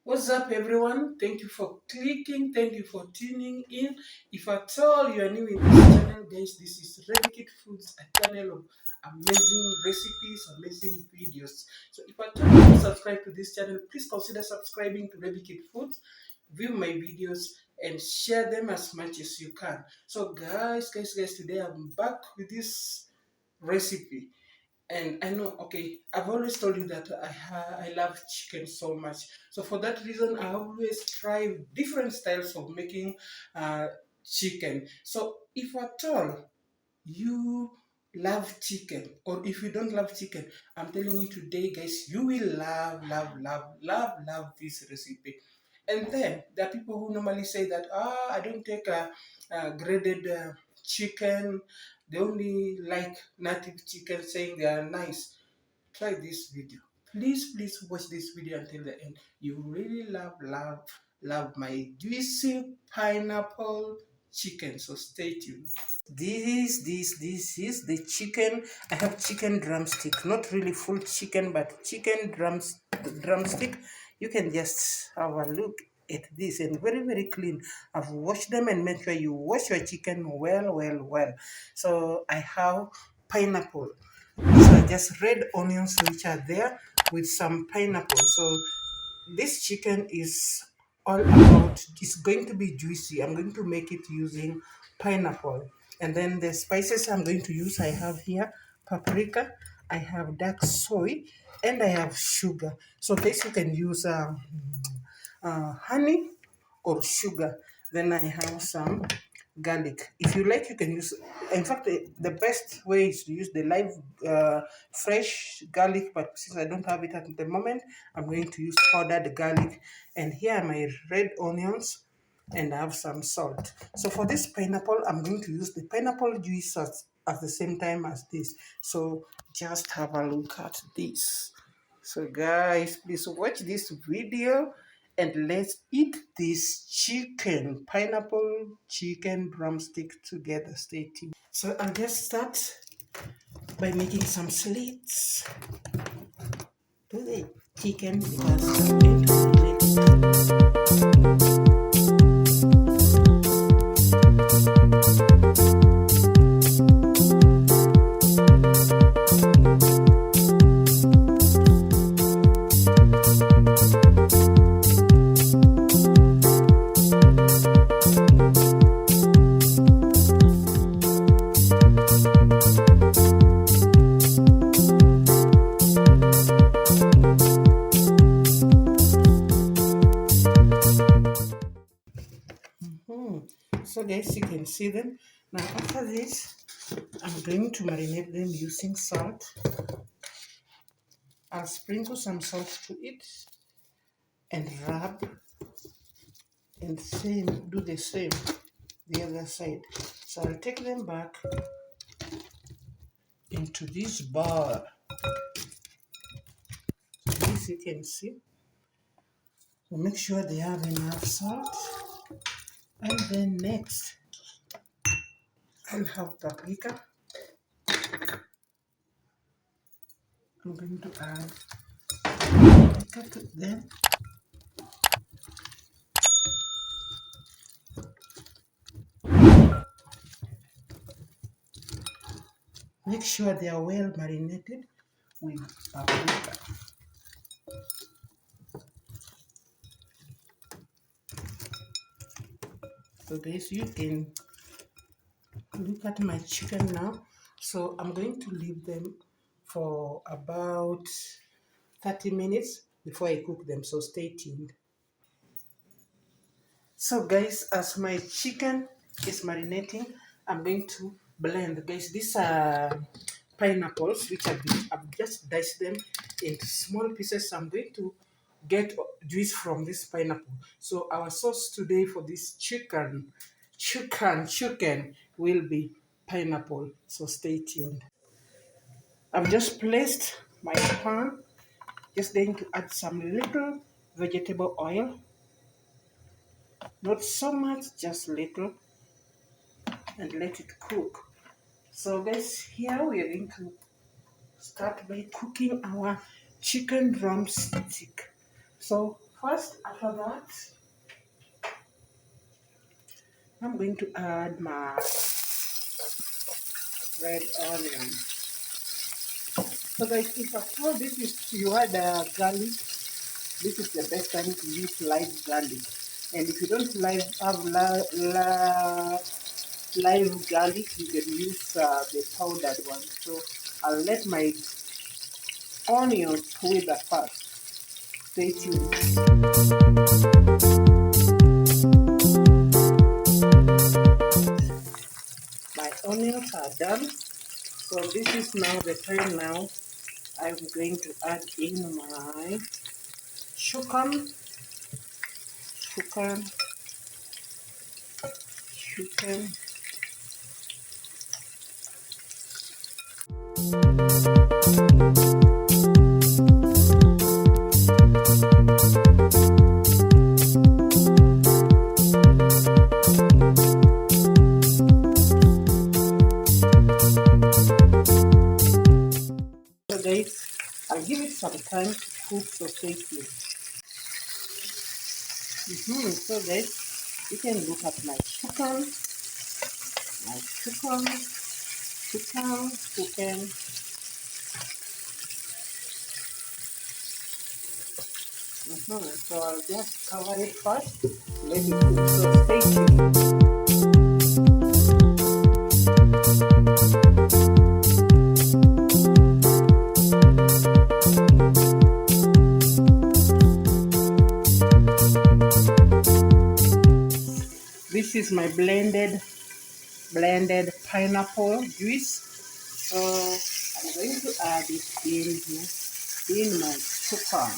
What's up, everyone? Thank you for clicking. Thank you for tuning in. If at all you are new in this channel, guys, this is Ready Kid Foods, a channel of amazing recipes, amazing videos. So, if at all you don't subscribe to this channel, please consider subscribing to Ready Kid Foods, view my videos, and share them as much as you can. So, guys, today I'm back with this recipe. And I know, okay, I've always told you that I love chicken so much. So for that reason, I always try different styles of making uh, chicken. So if at all you love chicken, or if you don't love chicken, I'm telling you today, guys, you will love this recipe. And then there are people who normally say that, I don't take a graded chicken. They only like native chicken, saying they are nice. Try this video. Please watch this video until the end. You really love my juicy pineapple chicken. So stay tuned. This is the chicken. I have chicken drumstick, not really full chicken, but chicken drumstick. You can just have a look at this, and very clean. I've washed them, and make sure you wash your chicken well. So I have pineapple. These are just red onions which are there with some pineapple. So this chicken is all about, it's going to be juicy. I'm going to make it using pineapple. And then the spices I'm going to use, I have here paprika, I have dark soy, and I have sugar. So this you can use honey or sugar. Then I have some garlic. If you like, you can use, in fact, the best way is to use the live fresh garlic, but since I don't have it at the moment, I'm going to use powdered garlic. And here are my red onions, and I have some salt. So for this pineapple, I'm going to use the pineapple juice at the same time as this. So just have a look at this. So guys, please watch this video and let's eat this chicken, pineapple chicken drumstick together. Stay tuned. So I'll just start by making some slits to the chicken because I'm going to marinate it. So guys, you can see them. Now after this, I'm going to marinate them using salt. I'll sprinkle some salt to it and rub, and do the same the other side. So I'll take them back into this bowl. This you can see. So make sure they have enough salt. And then next, I'll have paprika. I'm going to add paprika to them. Make sure they are well marinated with paprika. So guys, you can look at my chicken now. So I'm going to leave them for about 30 minutes before I cook them. So stay tuned. So guys, as my chicken is marinating, I'm going to blend. Guys, these are pineapples which I've just diced them into small pieces. I'm going to get juice from this pineapple. So our sauce today for this chicken will be pineapple. So stay tuned. I've just placed my pan. Just going to add some little vegetable oil. Not so much, just little, and let it cook. So guys, here we are going to start by cooking our chicken drumstick. So First, after that, I'm going to add my red onion. So guys, if at all this is you had garlic, this is the best time to use live garlic. And if you don't have live garlic, you can use the powdered one. So I'll let my onions wither first. Stay tuned. My onions are done. So this is now the time now I'm going to add in my chicken, chicken, chicken. So guys, I'll give it some time to cook, so stay tuned. So guys, you can look at my chicken, chicken. So I'll just cover it first, let it cook, so stay tuned. This is my blended pineapple juice. So I'm going to add it in my chicken.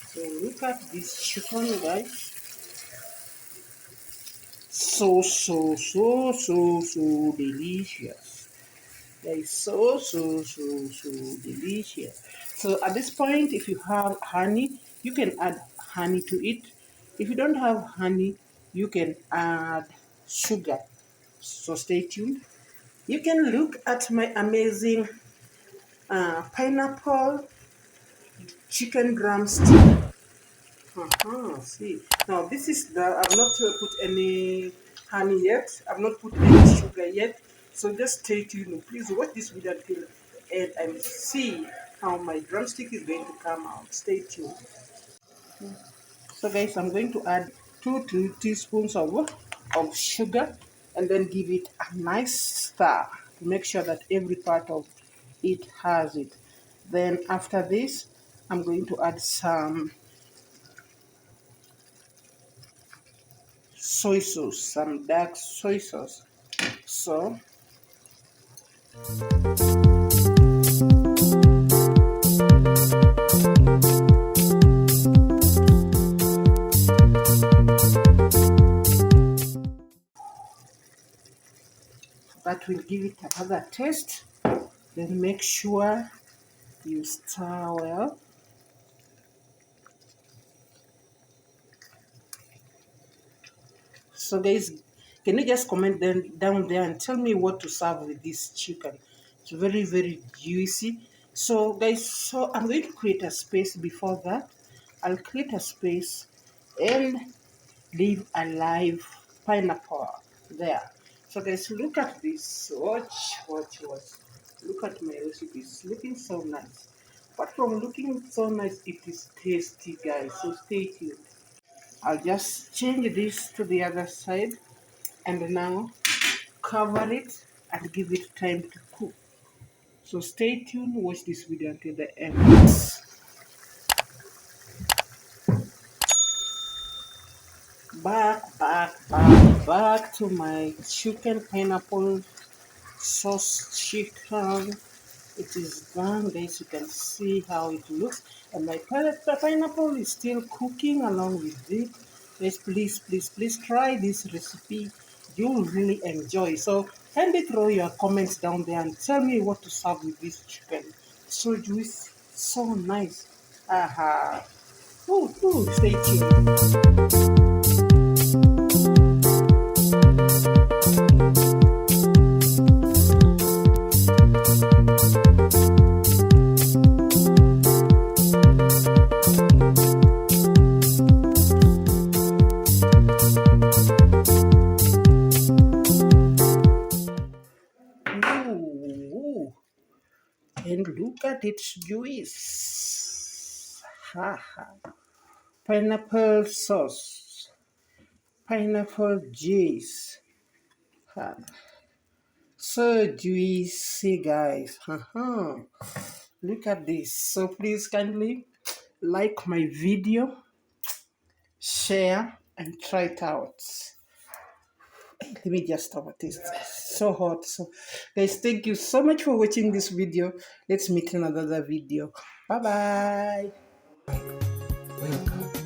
So look at this chicken, guys. So delicious. That is so delicious. So at this point, if you have honey, you can add honey to it. If you don't have honey, you can add sugar. So stay tuned. You can look at my amazing pineapple chicken drumstick. See, now this is I've not put any honey yet. I've not put any sugar yet. So just stay tuned. Please watch this video until end and see how my drumstick is going to come out. Stay tuned. So guys, I'm going to add 2 teaspoons of sugar and then give it a nice stir to make sure that every part of it has it. Then after this, I'm going to add some soy sauce, some dark soy sauce. So that will give it another taste. Then make sure you stir well. So guys, can you just comment down there and tell me what to serve with this chicken? It's very juicy. So guys, so I'm going to create a space before that. I'll create a space and leave a live pineapple there. So guys, look at this. Watch. Look at my recipe. It's looking so nice. But from looking so nice, it is tasty, guys. So stay tuned. I'll just change this to the other side and now cover it and give it time to cook. So stay tuned, watch this video until the end. Back to my chicken pineapple sauce chicken. It is done, guys. You can see how it looks, and my pineapple is still cooking along with it. Guys, please try this recipe. You'll really enjoy. So kindly throw your comments down there and tell me what to serve with this chicken. So juicy, so nice. Aha. Stay tuned. And look at its juice. Ha ha. Pineapple sauce. Pineapple juice. Ha. So juicy, guys. Look at this. So please kindly like my video, share, and try it out. Let me just stop at this. It's so hot. So guys, thank you so much for watching this video. Let's meet in another video. Bye bye. Welcome.